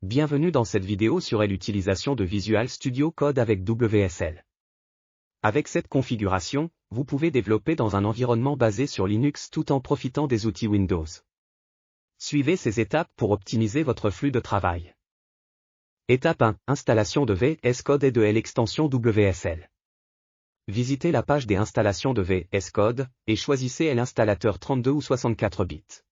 Bienvenue dans cette vidéo sur l'utilisation de Visual Studio Code avec WSL. Avec cette configuration, vous pouvez développer dans un environnement basé sur Linux tout en profitant des outils Windows. Suivez ces étapes pour optimiser votre flux de travail. Étape 1. Installation de VS Code et de l'extension WSL. Visitez la page des installations de VS Code et choisissez l'installateur 32 ou 64 bits.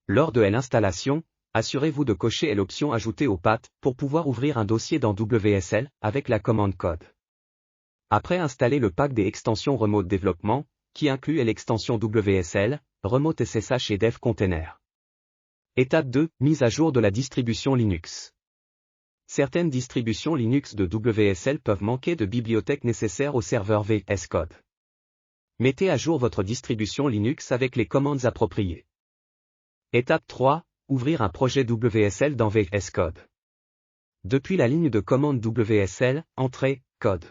Lors de l'installation, assurez-vous de cocher l'option Ajouter au path pour pouvoir ouvrir un dossier dans WSL avec la commande code. Après, installez le pack des extensions Remote Développement, qui inclut l'extension WSL, Remote SSH et Dev Container. Étape 2. Mise à jour de la distribution Linux. Certaines distributions Linux de WSL peuvent manquer de bibliothèques nécessaires au serveur VS Code. Mettez à jour votre distribution Linux avec les commandes appropriées. Étape 3. Ouvrir un projet WSL dans VS Code. Depuis la ligne de commande WSL, entrez « Code ».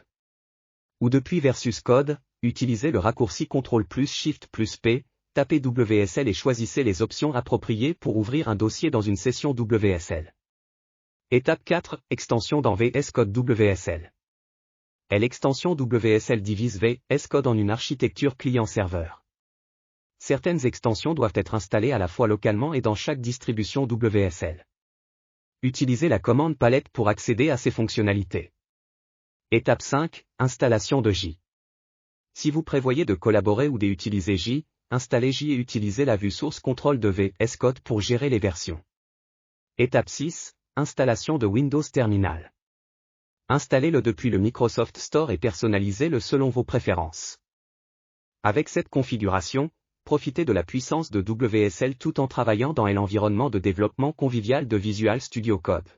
Ou depuis versus Code, utilisez le raccourci CTRL+SHIFT+P, tapez WSL et choisissez les options appropriées pour ouvrir un dossier dans une session WSL. Étape 4. Extension dans VS Code WSL. L'extension WSL divise VS Code en une architecture client-serveur. Certaines extensions doivent être installées à la fois localement et dans chaque distribution WSL. Utilisez la commande palette pour accéder à ces fonctionnalités. Étape 5. Installation de J. Si vous prévoyez de collaborer ou d'utiliser J, installez J et utilisez la vue source contrôle de VS Code pour gérer les versions. Étape 6. Installation de Windows Terminal. Installez-le depuis le Microsoft Store et personnalisez-le selon vos préférences. Avec cette configuration, profitez de la puissance de WSL tout en travaillant dans l'environnement de développement convivial de Visual Studio Code.